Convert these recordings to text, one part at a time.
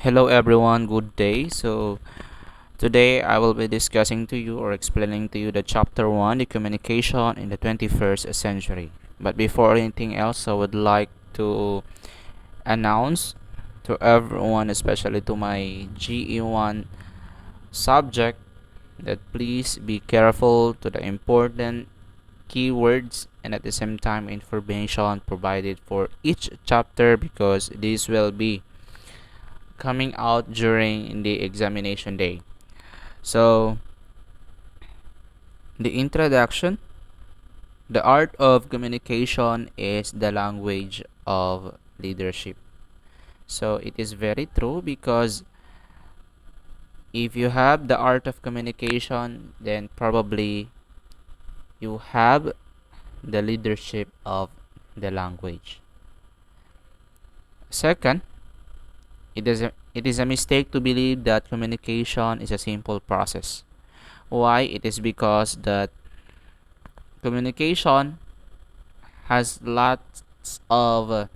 Hello everyone, good day. So today I will be discussing to you or explaining to you the chapter 1, the communication in the 21st century. But before anything else, I would like to announce to everyone, especially to my GE1 subject, that please be careful to the important keywords and at the same time information provided for each chapter because this will be coming out during the examination day. So, the introduction, the art of communication is the language of leadership. So, it is very true because if you have the art of communication, then probably you have the leadership of the language. Second, it is a mistake to believe that communication is a simple process. Why? It is because that communication has lots of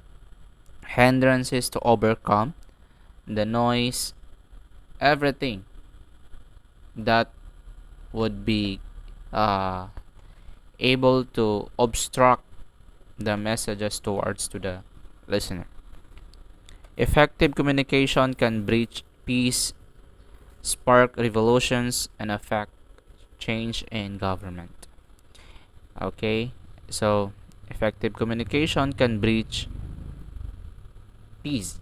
hindrances to overcome, the noise, everything that would be uh, able to obstruct the messages towards to the listener. Effective communication can breach peace, spark revolutions, and affect change in government. Okay, so effective communication can breach peace,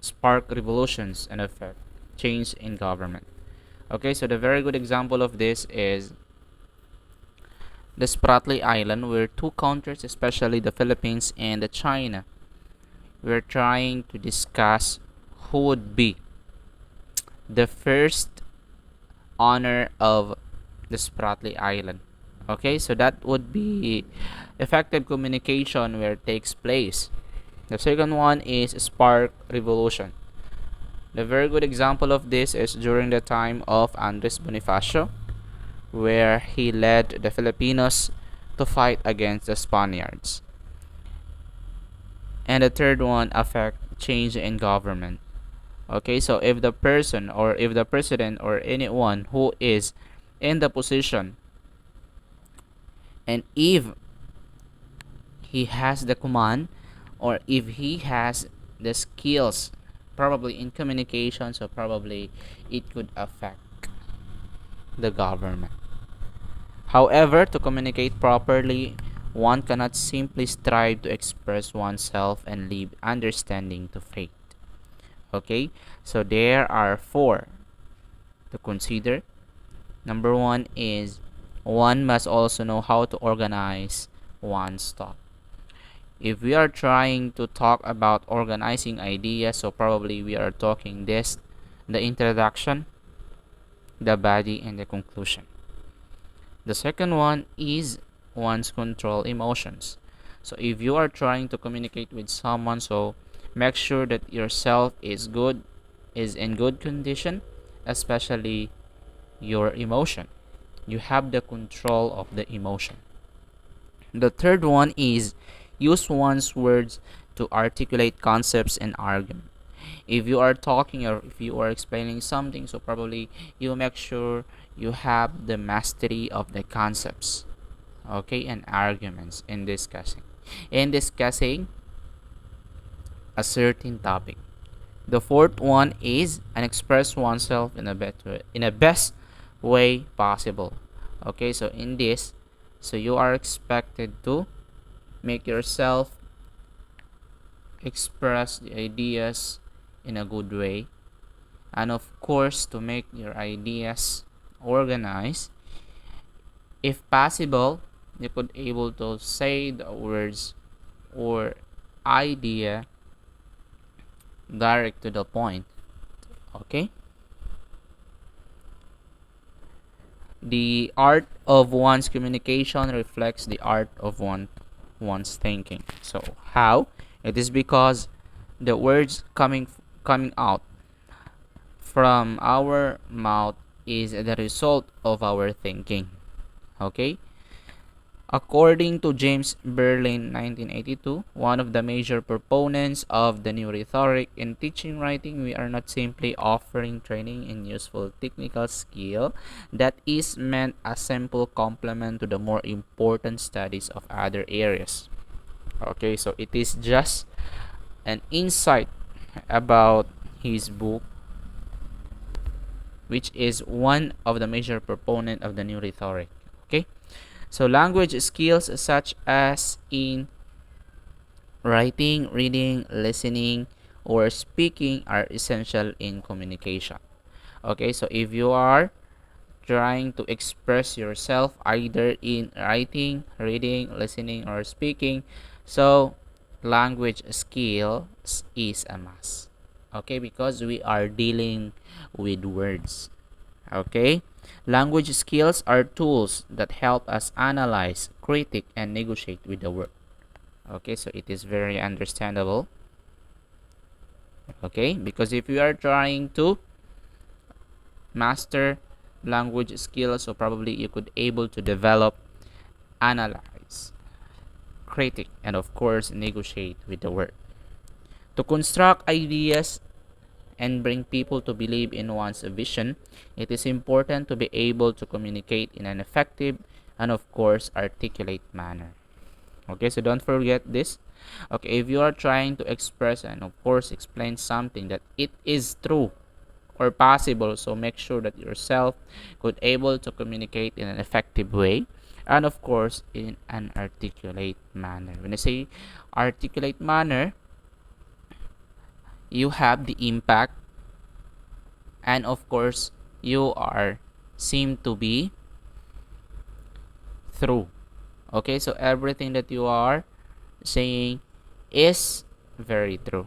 spark revolutions, and affect change in government. Okay, so the very good example of this is the Spratly Island, where two countries, especially the Philippines and the China, were trying to discuss who would be the first owner of the Spratly Island. Okay, so that would be effective communication where it takes place. The second one is spark revolution. The very good example of this is during the time of Andres Bonifacio, where he led the Filipinos to fight against the Spaniards. And the third one affect change in government. Okay, so if the person or if the president or anyone who is in the position, and if he has the command or if he has the skills probably in communication, so probably it could affect the government. However, to communicate properly, one cannot simply strive to express oneself and leave understanding to fate. Okay, so there are four to consider. Number one is one must also know how to organize one's thought. If we are trying to talk about organizing ideas, so probably we are talking this, the introduction, the body, and the conclusion. The second one is one's control emotions. So if you are trying to communicate with someone, so make sure that yourself is in good condition, especially your emotion. You have the control of the emotion. The third one is use one's words to articulate concepts and argument. If you are talking or if you are explaining something, so probably you make sure you have the mastery of the concepts, okay, and arguments in discussing a certain topic. The fourth one is and express oneself in a best way possible. Okay, so in this, so you are expected to make yourself express the ideas in a good way, and of course to make your ideas organized. If possible, you could able to say the words or idea direct to the point. Okay, the art of one's communication reflects the art of one's thinking. So how? It is because the words coming out from our mouth is the result of our thinking. Okay, According to James Berlin 1982, one of the major proponents of the new rhetoric in teaching writing, we are not simply offering training in useful technical skill that is meant as simple complement to the more important studies of other areas. Okay, so it is just an insight about his book, which is one of the major proponent of the new rhetoric. Okay, so language skills such as in writing, reading, listening, or speaking are essential in communication. Okay, so if you are trying to express yourself either in writing, reading, listening, or speaking, so language skills is a must. Okay, because we are dealing with words. Okay, language skills are tools that help us analyze, critique, and negotiate with the world. Okay, so it is very understandable. Okay, because if you are trying to master language skills, so probably you could able to develop, analyze, critique, and of course negotiate with the world. To construct ideas and bring people to believe in one's vision, it is important to be able to communicate in an effective and of course articulate manner. Okay, so don't forget this. Okay, if you are trying to express and of course explain something that it is true or possible, so make sure that yourself could able to communicate in an effective way and of course in an articulate manner. When I say articulate manner, you have the impact and of course you are seem to be through. Okay, so everything that you are saying is very true.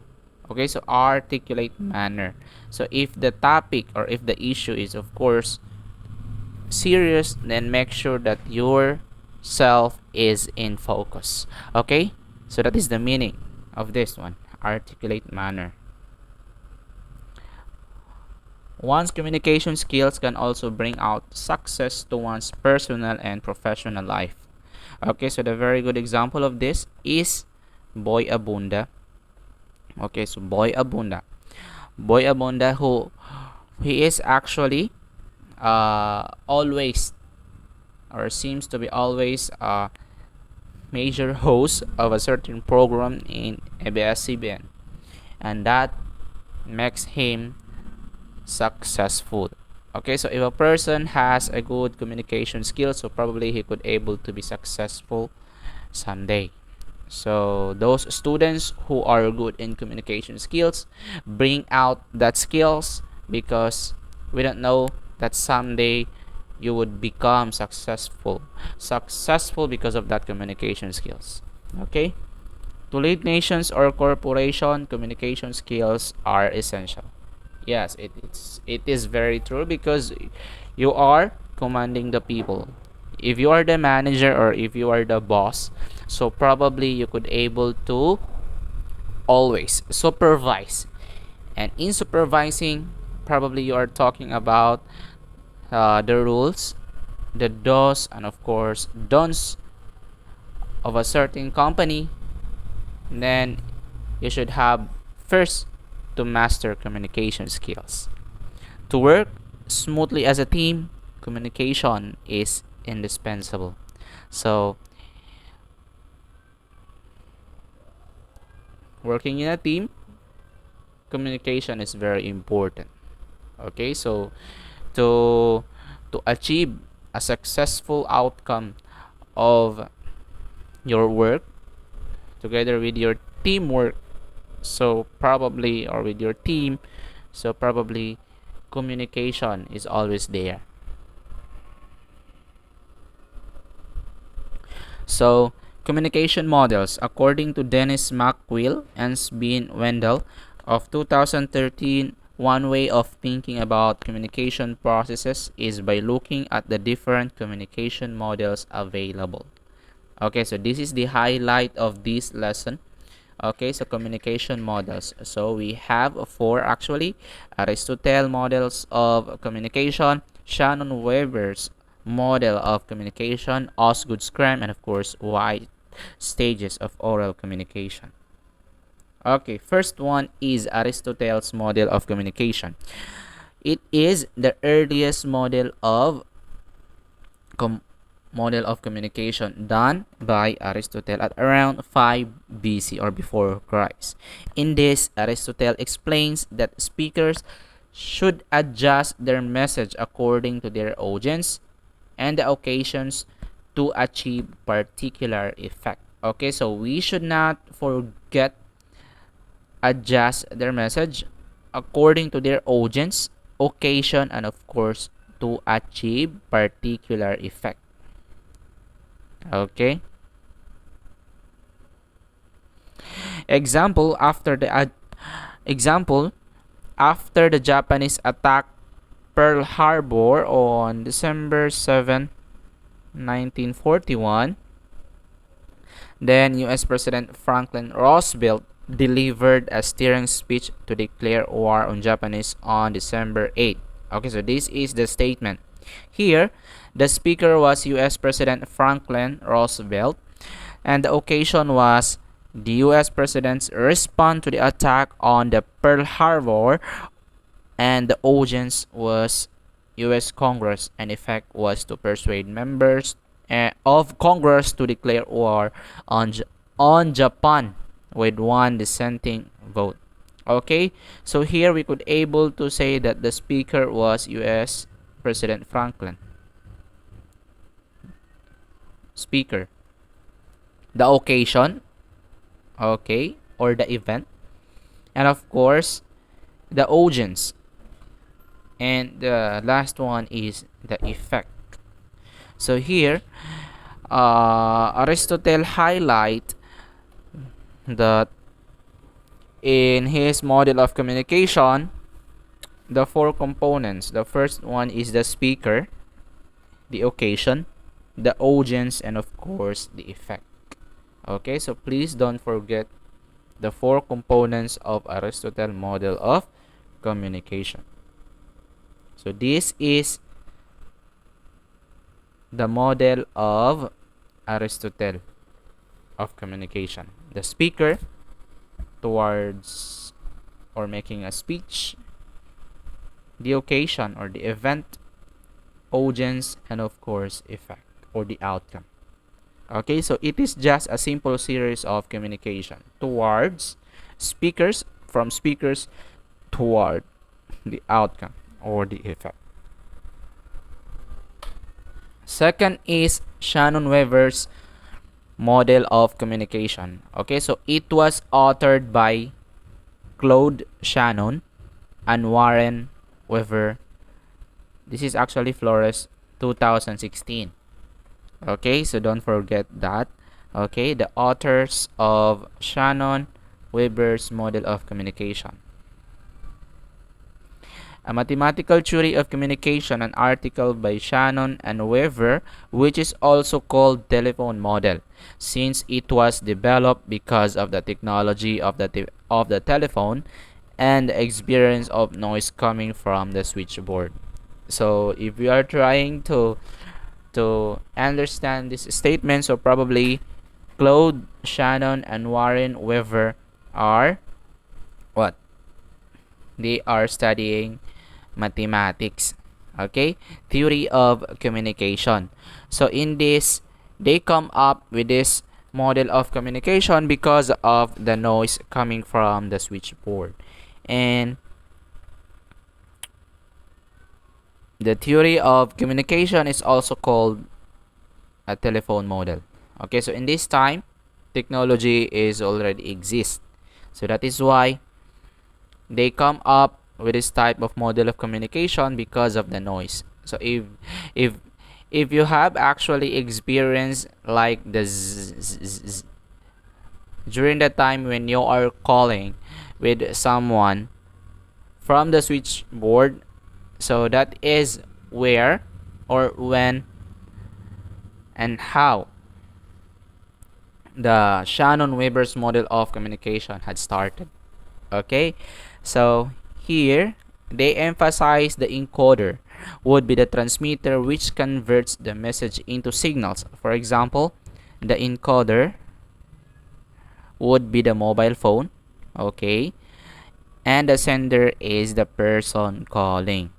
Okay, so articulate manner. So if the topic or if the issue is of course serious, then make sure that your self is in focus. Okay, so that is the meaning of this one, articulate manner. One's communication skills can also bring out success to one's personal and professional life. Okay, so the very good example of this is Boy Abunda. Okay, so Boy Abunda. Boy Abunda, who he is actually always or seems to be always a major host of a certain program in ABS-CBN, and that makes him successful. Okay, so if a person has a good communication skills, so probably he could able to be successful someday. So those students who are good in communication skills, bring out that skills, because we don't know that someday you would become successful because of that communication skills. Okay, to lead nations or corporation, communication skills are essential. Yes, it is very true, because you are commanding the people. If you are the manager or if you are the boss, so probably you could able to always supervise, and in supervising probably you are talking about the rules, the do's and of course don'ts of a certain company. Then you should have first to master communication skills. To work smoothly as a team, communication is indispensable. So working in a team, communication is very important. Okay, so to achieve a successful outcome of your work together with your teamwork, so probably, or with your team, so probably communication is always there. So communication models, according to Dennis McQuill and Sbin Wendell of 2013, one way of thinking about communication processes is by looking at the different communication models available. Okay, so this is the highlight of this lesson. Okay, so communication models. So we have four actually: Aristotle models of communication, Shannon Weber's Model of Communication, Osgood, Scrum, and of course, White Stages of Oral Communication. Okay, first one is Aristotle's model of communication. It is the earliest model of communication done by Aristotle at around 5 BC or before Christ. In this, Aristotle explains that speakers should adjust their message according to their audience and the occasions to achieve particular effect. Okay, so we should not forget adjust their message according to their audience, occasion, and of course to achieve particular effect. Okay. Example after the Japanese attacked Pearl Harbor on December 7, 1941, then US President Franklin Roosevelt delivered a stirring speech to declare war on Japanese on December 8. Okay, so this is the statement. Here, the speaker was US President Franklin Roosevelt, and the occasion was the US President's response to the attack on the Pearl Harbor, and the audience was US Congress, and effect was to persuade members of Congress to declare war on Japan with one dissenting vote. Okay, so here we could able to say that the speaker was US President Franklin. Speaker. The occasion, okay, or the event, and of course the audience, and the last one is the effect. So here Aristotle highlight that in his model of communication, the four components. The first one is the speaker, the occasion, the audience, and of course the effect. Okay, so please don't forget the four components of Aristotle model of communication. So this is the model of Aristotle of communication. The speaker towards or making a speech, the occasion or the event, audience, and of course effect or the outcome. Okay, so it is just a simple series of communication towards speakers, from speakers toward the outcome or the effect. Second is Shannon-Weaver's model of communication. Okay, so it was authored by Claude Shannon and Warren Weaver. This is actually Flores 2016. Okay, so don't forget that. Okay, the authors of Shannon Weaver's model of communication. A Mathematical Theory of Communication, an article by Shannon and Weaver, which is also called Telephone Model, since it was developed because of the technology of the telephone and the experience of noise coming from the switchboard. So if we are trying to understand this statement, so probably Claude Shannon and Warren Weaver are what? They are studying mathematics. Okay, theory of communication. So in this, they come up with this model of communication because of the noise coming from the switchboard, and the theory of communication is also called a telephone model. Okay, so in this time, technology is already exist, so that is why they come up with this type of model of communication because of the noise. So if you have actually experienced like the zzz during the time when you are calling with someone from the switchboard, so that is where or when and how the Shannon-Weaver's model of communication had started. Okay, so here they emphasize the encoder would be the transmitter, which converts the message into signals. For example, the encoder would be the mobile phone, okay, and the sender is the person calling.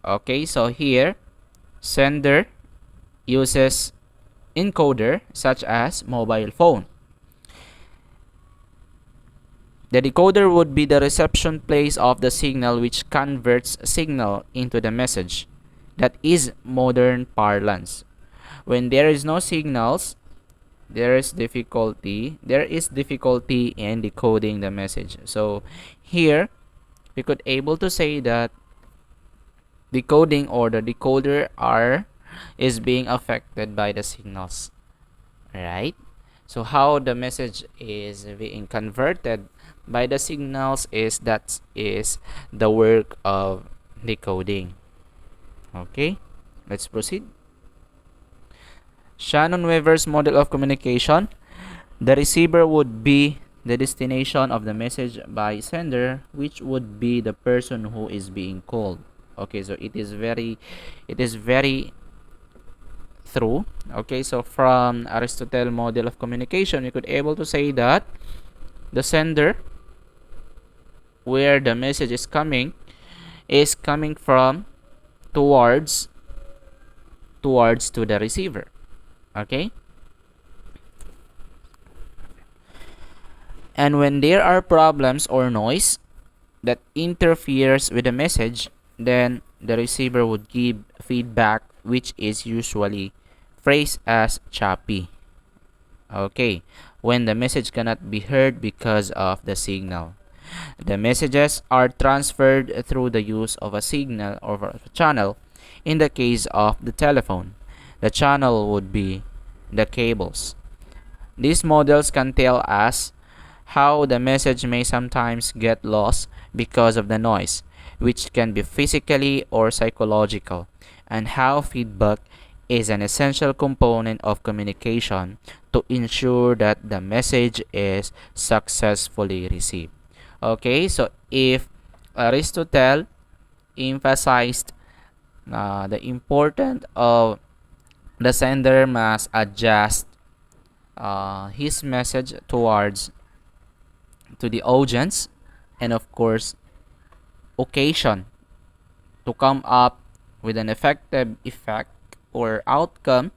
Okay, so here sender uses encoder such as mobile phone. The decoder would be the reception place of the signal, which converts signal into the message. That is modern parlance. When there is no signals, there is difficulty in decoding the message. So here we could able to say that decoding or the decoder is being affected by the signals, right? So how the message is being converted by the signals is the work of decoding. Okay, let's proceed. Shannon Weaver's model of communication. The receiver would be the destination of the message by sender, which would be the person who is being called. Okay, so it is very true. Okay, so from Aristotle model of communication, you could able to say that the sender, where the message is coming from towards to the receiver. Okay, and when there are problems or noise that interferes with the message, then the receiver would give feedback, which is usually phrased as choppy. Okay, when the message cannot be heard because of the signal. The messages are transferred through the use of a signal or a channel. In the case of the telephone, the channel would be the cables. These models can tell us how the message may sometimes get lost because of the noise, which can be physically or psychological, and how feedback is an essential component of communication to ensure that the message is successfully received. Okay, so if Aristotle emphasized the importance of the sender must adjust his message towards to the audience, and of course occasion to come up with an effective effect or outcome.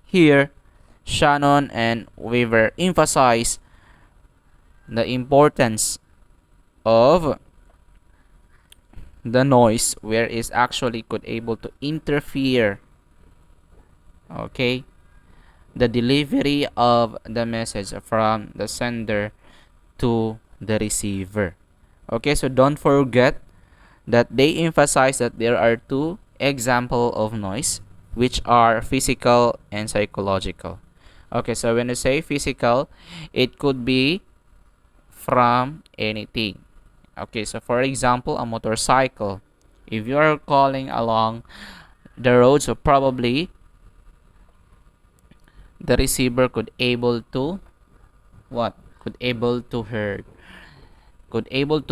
Here Shannon and Weaver emphasize the importance of the noise, where is actually could able to interfere, okay, the delivery of the message from the sender to the receiver. Okay, so don't forget that they emphasize that there are two examples of noise, which are physical and psychological. Okay, so when you say physical, it could be from anything. Okay, so for example, a motorcycle. If you are calling along the road, so probably the receiver could able to what? Could able to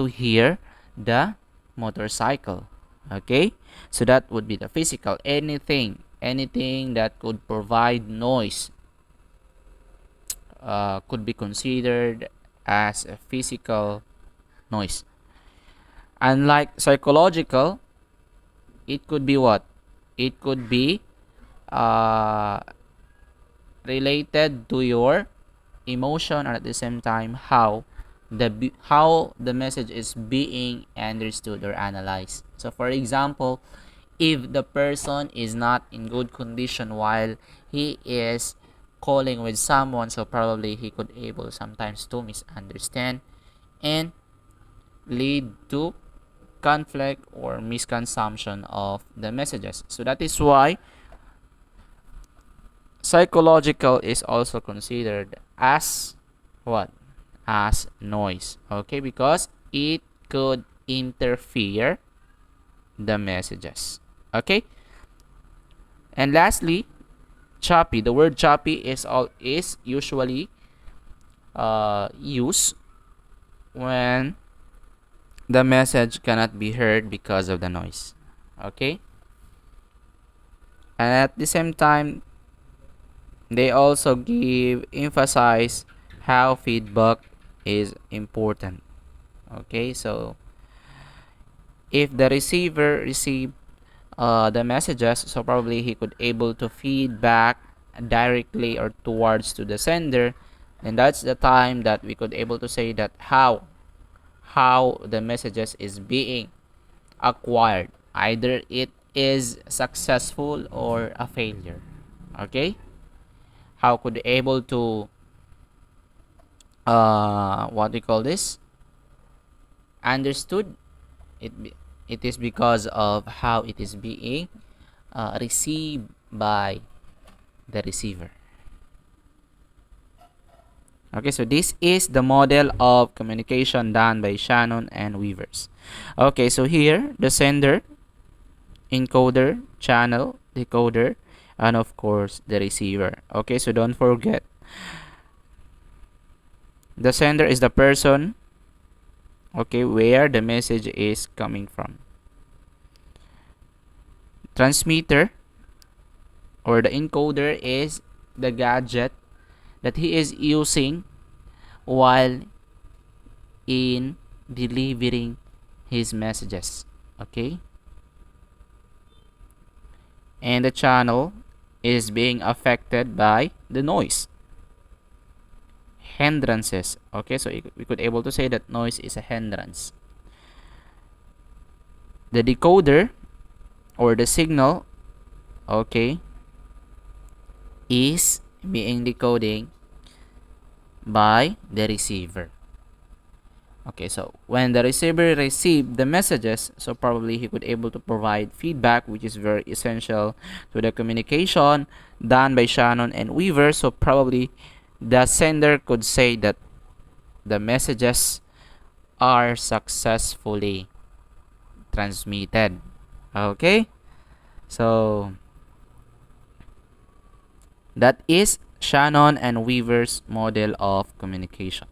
hear the motorcycle. Okay, so that would be the physical. Anything that could provide noise could be considered as a physical noise. Unlike psychological, it could be what? It could be uh, related to your emotion, and at the same time how the message is being understood or analyzed. So for example, if the person is not in good condition while he is calling with someone, so probably he could able sometimes to misunderstand and lead to conflict or misconsumption of the messages. So that is why psychological is also considered as what? As noise. Okay, because it could interfere the messages. Okay, and lastly, choppy. The word choppy is usually used when the message cannot be heard because of the noise. Okay, And at the same time, they also emphasize how feedback is important. Okay, so if the receiver received the messages, so probably he could able to feedback directly or towards to the sender, and that's the time that we could able to say that how the messages is being acquired, either it is successful or a failure. Okay, how could able to what we call this understood it it is because of how it is being received by the receiver. Okay, so this is the model of communication done by Shannon and Weavers. Okay, so here the sender, encoder, channel, decoder, and of course the receiver. Okay, so don't forget, the sender is the person, okay, where the message is coming from. Transmitter or the encoder is the gadget that he is using while in delivering his messages. Okay, and the channel is being affected by the noise, hindrances. Okay, so we could able to say that noise is a hindrance. The decoder or the signal, okay, is being decoding by the receiver. Okay, so when the receiver received the messages, so probably he could able to provide feedback, which is very essential to the communication done by Shannon and Weaver. So probably the sender could say that the messages are successfully transmitted. Okay, so that is Shannon and Weaver's model of communication.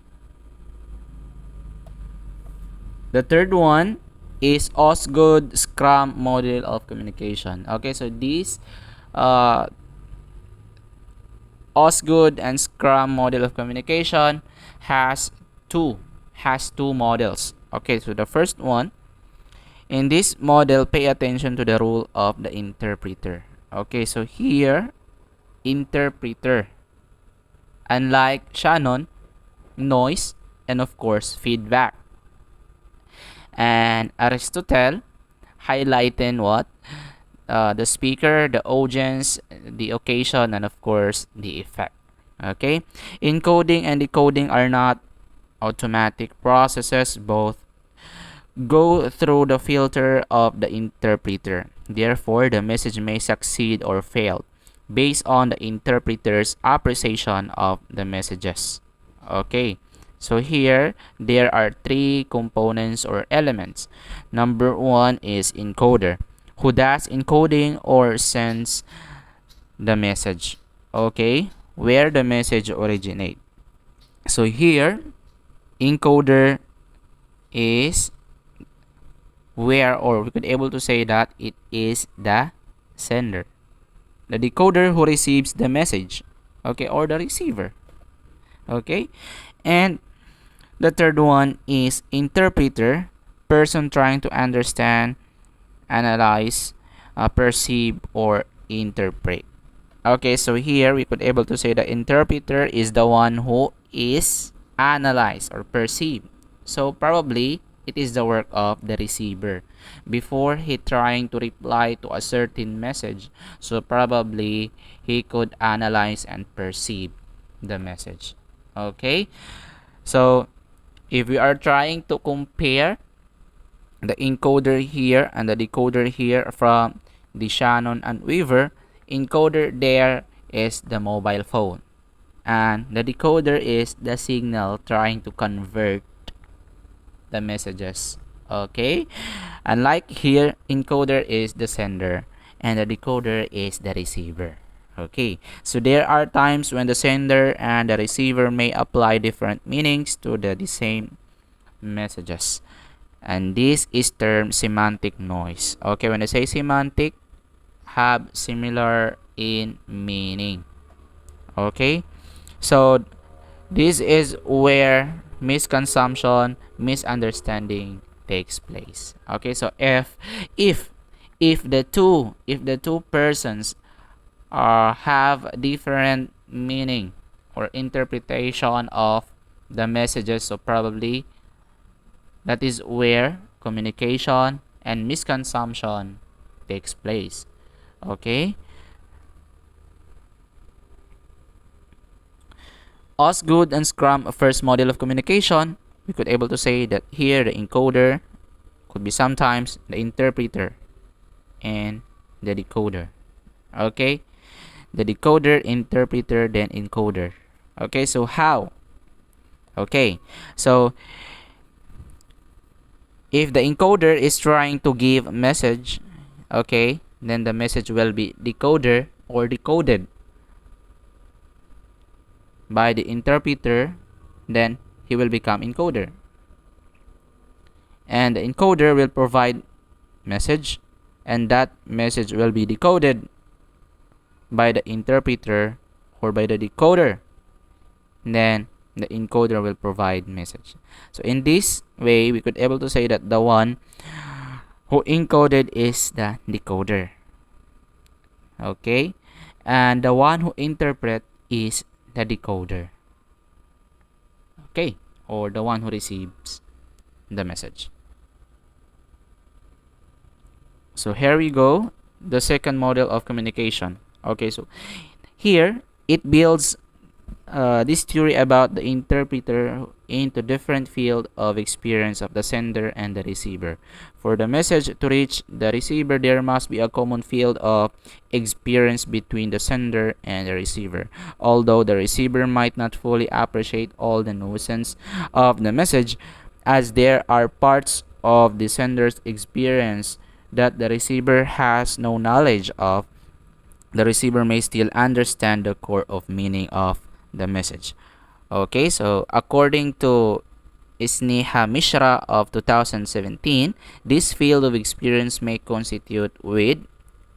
The third one is Osgood Scrum model of communication. Okay, so this uh, Osgood and Scrum model of communication has two models. Okay, so the first one, in this model, pay attention to the role of the interpreter. Okay, so here, interpreter, unlike Shannon, noise, and of course feedback. And Aristotle highlighting what? The speaker, the audience, the occasion, and of course the effect. Okay, encoding and decoding are not automatic processes, both go through the filter of the interpreter. Therefore, the message may succeed or fail based on the interpreter's appreciation of the messages. Okay, so here there are three components or elements. Number one is encoder, who does encoding or sends the message. Okay, where the message originate. So here, encoder is where, or we could able to say that it is the sender. The decoder who receives the message, okay, or the receiver. Okay, and the third one is interpreter, person trying to understand, analyze, perceive, or interpret. Okay, so here we could able to say the interpreter is the one who is analyze or perceive. So probably it is the work of the receiver before he trying to reply to a certain message. So probably he could analyze and perceive the message. Okay, so if we are trying to compare the encoder here and the decoder here from the Shannon and Weaver, encoder there is the mobile phone and the decoder is the signal trying to convert the messages. Okay, unlike here, encoder is the sender and the decoder is the receiver. Okay, so there are times when the sender and the receiver may apply different meanings to the same messages, and this is termed semantic noise. Okay, when I say semantic, have similar in meaning. Okay, so this is where misconception, misunderstanding takes place. Okay, so if the two persons have different meaning or interpretation of the messages, so probably that is where communication and misconception takes place. Okay, Osgood and Scrum, a first model of communication, we could able to say that here the encoder could be sometimes the interpreter and the decoder. Okay, the decoder, interpreter, then encoder. Okay, so how? Okay, so if the encoder is trying to give a message, okay, then the message will be decoded or decoded by the interpreter, then he will become encoder. And the encoder will provide message, and that message will be decoded by the interpreter or by the decoder. And then the encoder will provide message. So in this way, we could able to say that the one who encoded is the decoder. Okay, and the one who interpret is the decoder. Okay, or the one who receives the message. So here we go, the second model of communication. Okay, so here it builds this theory about the interpreter into different field of experience of the sender and the receiver. For the message to reach the receiver, there must be a common field of experience between the sender and the receiver. Although the receiver might not fully appreciate all the nuances of the message, as there are parts of the sender's experience that the receiver has no knowledge of, the receiver may still understand the core of meaning of the message. Okay, so according to Sneha Mishra of 2017, this field of experience may constitute with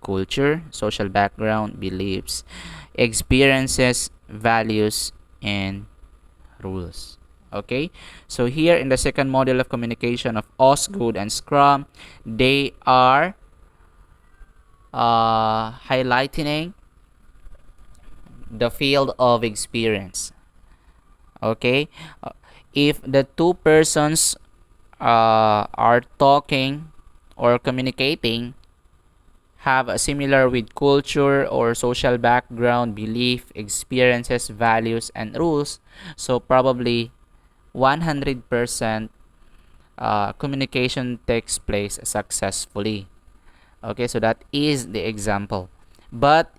culture, social background, beliefs, experiences, values, and rules. Okay, so here in the second model of communication of Osgood and Scrum, they are highlighting the field of experience. Okay, if the two persons are talking or communicating, have a similar with culture or social background, belief, experiences, values, and rules, so probably 100% communication takes place successfully. Okay, so that is the example. But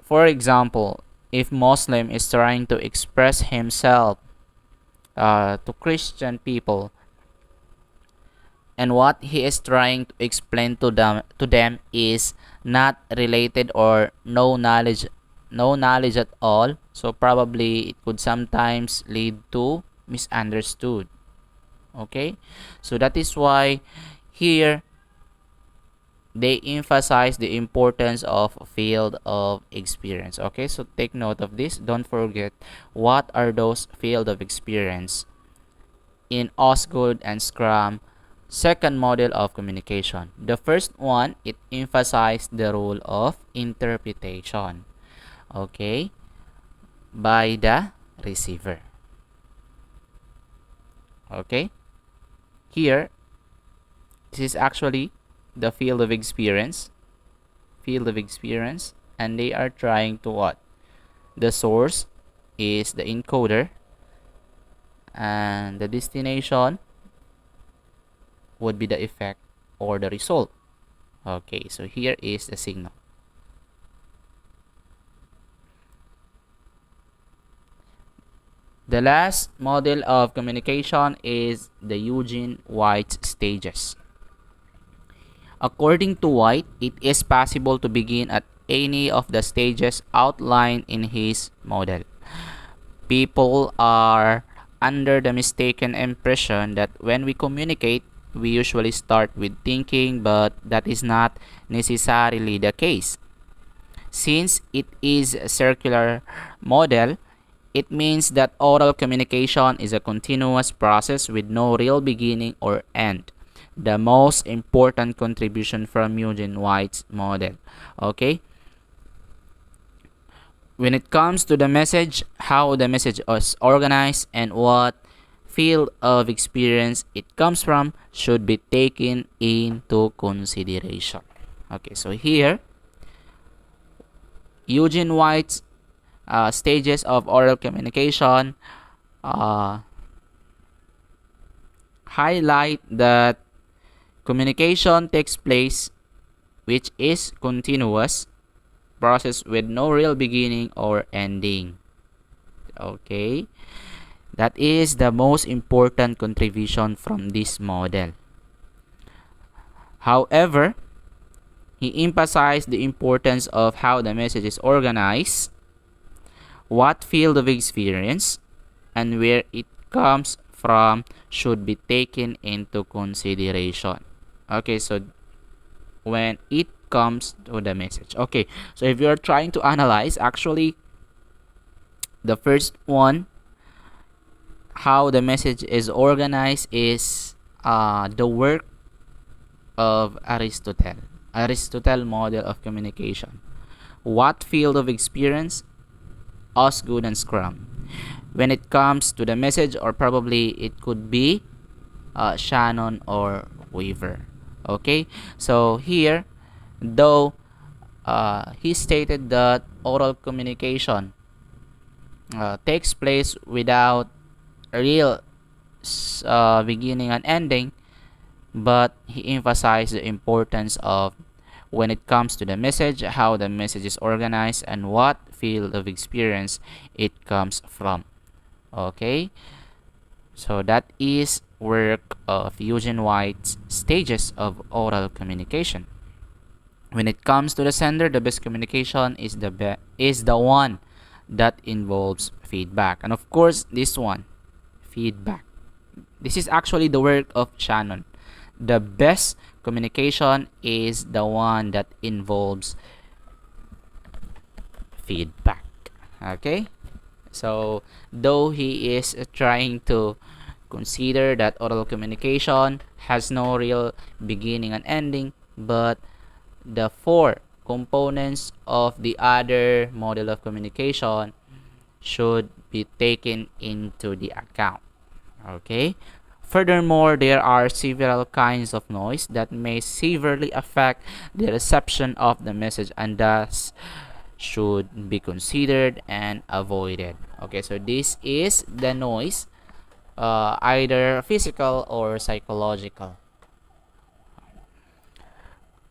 for example, if Muslim is trying to express himself to Christian people, and what he is trying to explain to them is not related or no knowledge at all, so probably it could sometimes lead to misunderstood. Okay, so that is why here they emphasize the importance of field of experience. Okay, so take note of this. Don't forget what are those field of experience in Osgood and Scrum second model of communication. The first one, it emphasized the role of interpretation, okay, by the receiver. Okay, here this is actually the field of experience, and they are trying to what? The source is the encoder, and the destination would be the effect or the result. Okay, so here is the signal. The last model of communication is the Eugene White stages. According to White, it is possible to begin at any of the stages outlined in his model. People are under the mistaken impression that when we communicate, we usually start with thinking, but that is not necessarily the case. Since it is a circular model, it means that oral communication is a continuous process with no real beginning or end. The most important contribution from Eugene White's model. Okay? When it comes to the message, how the message is organized and what field of experience it comes from should be taken into consideration. Okay, so here, Eugene White's stages of oral communication uh, highlight that communication takes place, which is continuous process with no real beginning or ending. Okay, that is the most important contribution from this model. However, he emphasized the importance of how the message is organized, what field of experience, and where it comes from should be taken into consideration. Okay, so when it comes to the message. Okay, so if you're trying to analyze, actually, the first one, how the message is organized, is the work of Aristotle Model of Communication. What field of experience? Osgood and Scrum. When it comes to the message, or probably it could be Shannon or Weaver. Okay, so here, though he stated that oral communication takes place without a real beginning and ending, but he emphasized the importance of when it comes to the message, how the message is organized, and what field of experience it comes from. Okay, so that is work of Eugene White's stages of oral communication. When it comes to the sender, the best communication is the one that involves feedback, and of course, this one, feedback. This is actually the work of Shannon. The best communication is the one that involves feedback. Okay, so though he is trying to consider that oral communication has no real beginning and ending, but the four components of the other model of communication should be taken into the account. Okay, furthermore, there are several kinds of noise that may severely affect the reception of the message and thus should be considered and avoided. Okay, so this is the noise, either physical or psychological.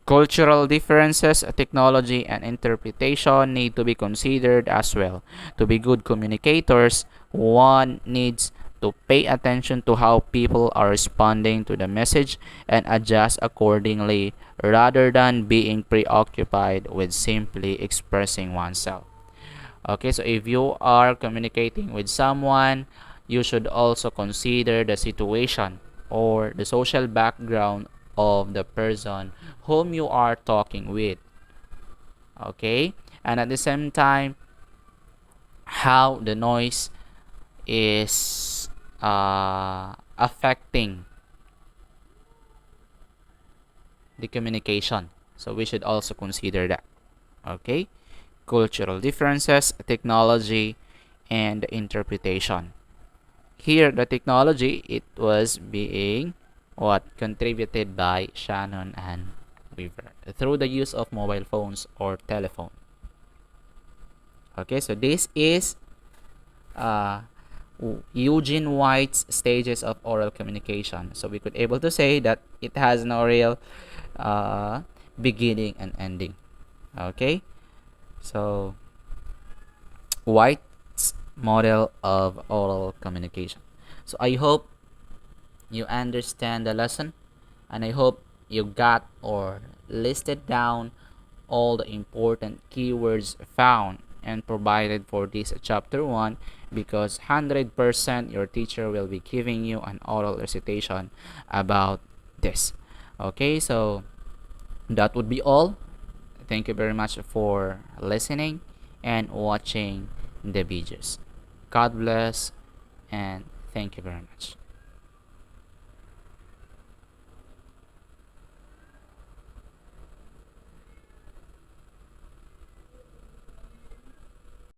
Cultural differences, technology, and interpretation need to be considered as well. To be good communicators, one needs to pay attention to how people are responding to the message and adjust accordingly rather than being preoccupied with simply expressing oneself. Okay, so if you are communicating with someone, you should also consider the situation or the social background of the person whom you are talking with. Okay, and at the same time, how the noise is affecting the communication. So we should also consider that. Okay, cultural differences, technology, and interpretation. Here, the technology, it was being contributed by Shannon and Weaver through the use of mobile phones or telephone. Okay, so this is Eugene White's stages of oral communication. So we could able to say that it has no real beginning and ending. Okay, so White's model of oral communication. So I hope you understand the lesson, and I hope you got or listed down all the important keywords found and provided for this chapter 1, because 100% your teacher will be giving you an oral recitation about this. Okay, so that would be all. Thank you very much for listening and watching the videos. God bless and thank you very much.